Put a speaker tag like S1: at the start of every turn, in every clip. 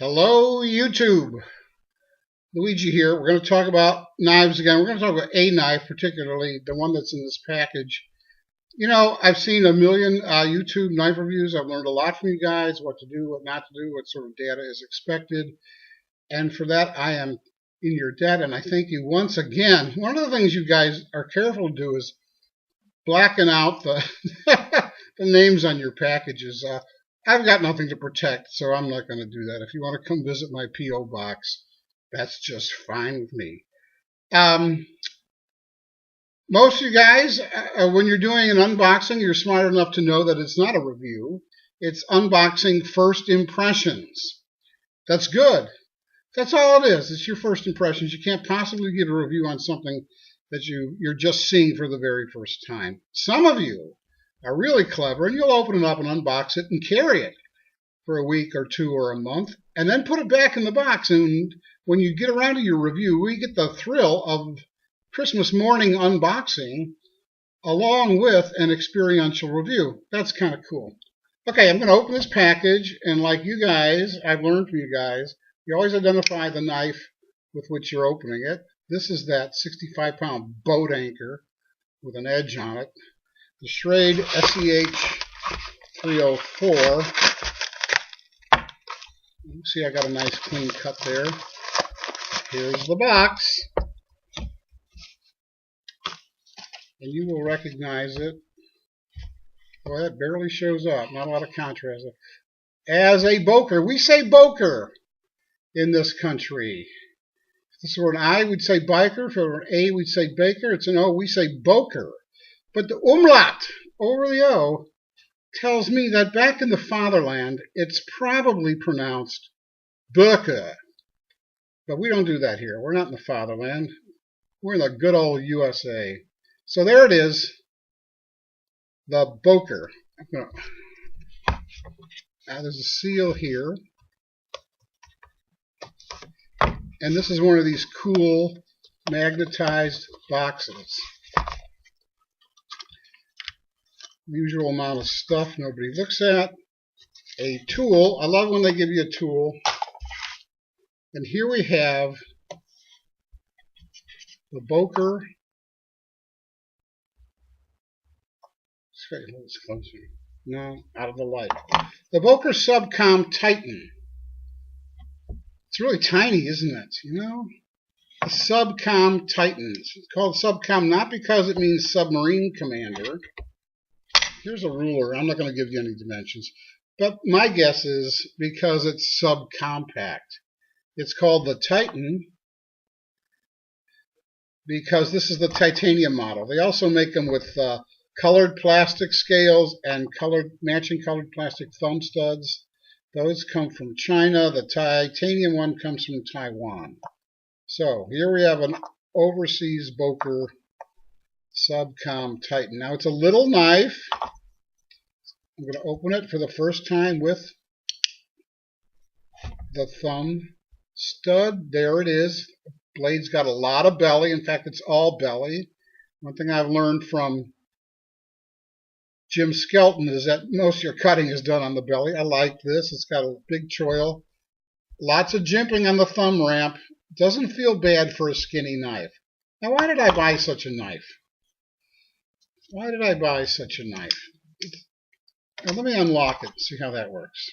S1: Hello, YouTube. Luigi here. We're going to talk about knives again. We're going to talk about a knife, particularly the one that's in this package. You know, I've seen a million YouTube knife reviews. I've learned a lot from you guys, what to do, what not to do, what sort of data is expected. And for that, I am in your debt, and I thank you once again. One of the things you guys are careful to do is blacken out the, the names on your packages. I've got nothing to protect, so I'm not going to do that. If you want to come visit my P.O. box, that's just fine with me. Most of you guys, when you're doing an unboxing, you're smart enough to know that it's not a review. It's unboxing first impressions. That's good. That's all it is. It's your first impressions. You can't possibly give a review on something that you're just seeing for the very first time. Some of you are really clever, and you'll open it up and unbox it and carry it for a week or two or a month, and then put it back in the box. And when you get around to your review, we get the thrill of Christmas morning unboxing along with an experiential review. That's kind of cool. Okay, I'm going to open this package, and like you guys, I've learned from you guys, you always identify the knife with which you're opening it. This is that 65-pound boat anchor with an edge on it. The Schrade SEH 304. See, I got a nice clean cut there. Here's the box. And you will recognize it. Well, it barely shows up. Not a lot of contrast. As a Boker. We say Boker in this country. If this were an I, we'd say biker. If it were an A, we'd say baker. It's an O, we say Boker. But the umlaut over the O tells me that back in the fatherland, it's probably pronounced Boker. But we don't do that here. We're not in the fatherland. We're in the good old USA. So there it is, the Boker. Now there's a seal here. And this is one of these cool magnetized boxes. Usual amount of stuff nobody looks at. A tool. I love when they give you a tool. And here we have the Boker. Let's get a little closer. No, out of the light. The Boker Subcom Titan. It's really tiny, isn't it? You know? The Subcom Titan. It's called Subcom not because it means submarine commander. Here's a ruler. I'm not going to give you any dimensions. But my guess is because it's subcompact. It's called the Titan because this is the titanium model. They also make them with colored plastic scales and matching colored plastic thumb studs. Those come from China. The titanium one comes from Taiwan. So here we have an overseas Boker Subcom Titan. Now it's a little knife. I'm going to open it for the first time with the thumb stud. There it is. The blade's got a lot of belly. In fact, it's all belly. One thing I've learned from Jim Skelton is that most of your cutting is done on the belly. I like this. It's got a big choil. Lots of jimping on the thumb ramp. Doesn't feel bad for a skinny knife. Now, why did I buy such a knife? Why did I buy such a knife? Now, let me unlock it and see how that works.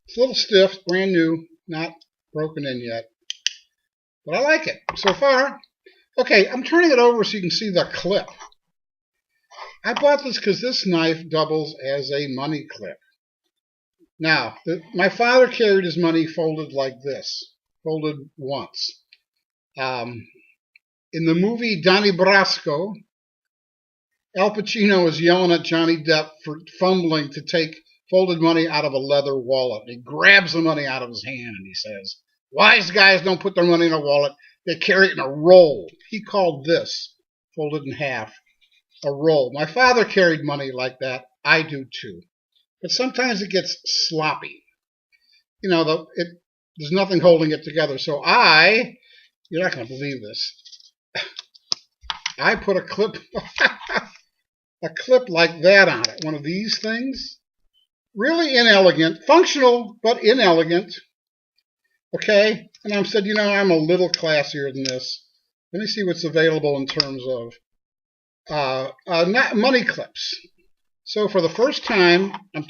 S1: It's a little stiff, brand new, not broken in yet. But I like it so far. Okay, I'm turning it over so you can see the clip. I bought this because this knife doubles as a money clip. Now, my father carried his money folded like this, folded once. In the movie Donnie Brasco, Al Pacino is yelling at Johnny Depp for fumbling to take folded money out of a leather wallet. He grabs the money out of his hand and he says, "Wise guys don't put their money in a wallet, they carry it in a roll." He called this, folded in half, a roll. My father carried money like that. I do too. But sometimes it gets sloppy. You know, there's nothing holding it together. So you're not going to believe this, I put a clip like that on it. One of these things. really inelegant, functional, but inelegant. Okay, and I said, I'm a little classier than this. Let me see what's available in terms of money clips. So for the first time, I'm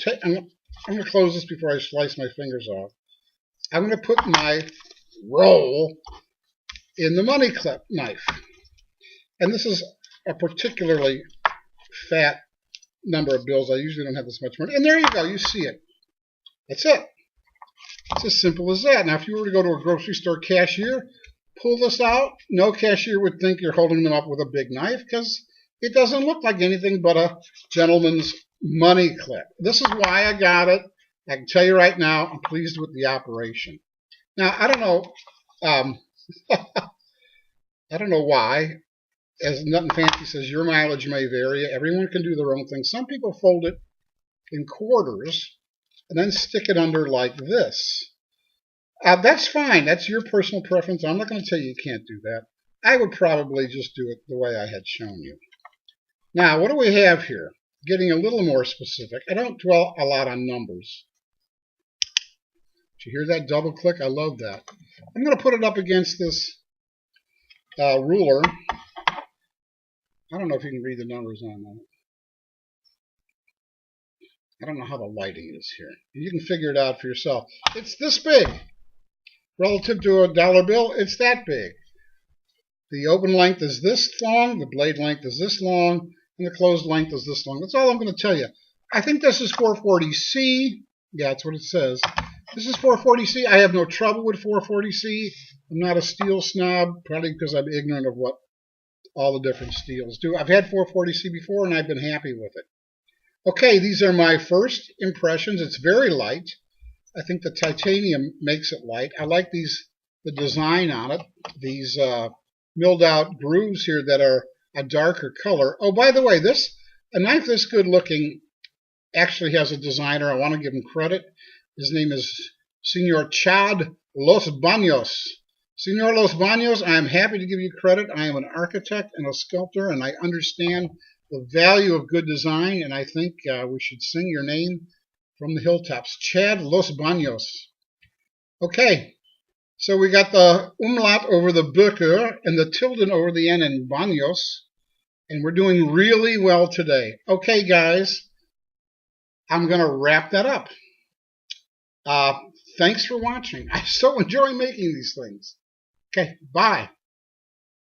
S1: going to close this before I slice my fingers off. I'm going to put my roll in the money clip knife. And this is a particularly fat number of bills. I usually don't have this much money. And there you go. You see it. That's it. It's as simple as that. Now, if you were to go to a grocery store cashier, pull this out, no cashier would think you're holding them up with a big knife because it doesn't look like anything but a gentleman's money clip. This is why I got it. I can tell you right now, I'm pleased with the operation. Now, I don't know, I don't know why. As Nothing Fancy says, your mileage may vary. Everyone can do their own thing. Some people fold it in quarters and then stick it under like this. That's fine. That's your personal preference. I'm not going to tell you you can't do that. I would probably just do it the way I had shown you. Now, what do we have here? Getting a little more specific. I don't dwell a lot on numbers. Did you hear that double click? I love that. I'm going to put it up against this ruler. I don't know if you can read the numbers on that. I don't know how the lighting is here. You can figure it out for yourself. It's this big. Relative to a dollar bill, it's that big. The open length is this long, the blade length is this long, and the closed length is this long. That's all I'm going to tell you. I think this is 440C. Yeah, that's what it says. This is 440C. I have no trouble with 440C. I'm not a steel snob, probably because I'm ignorant of what all the different steels do. I've had 440C before, and I've been happy with it. Okay, these are my first impressions. It's very light. I think the titanium makes it light. I like the design on it. These milled out grooves here that are a darker color. Oh, by the way, a knife this good looking actually has a designer. I want to give him credit. His name is Senor Chad Los Baños. Senor Los Baños, I am happy to give you credit. I am an architect and a sculptor, and I understand the value of good design, and I think we should sing your name from the hilltops. Chad Los Baños. Okay, so we got the umlaut over the Boker and the tilde over the N in Baños, and we're doing really well today. Okay, guys, I'm going to wrap that up. Thanks for watching. I so enjoy making these things. Okay, bye.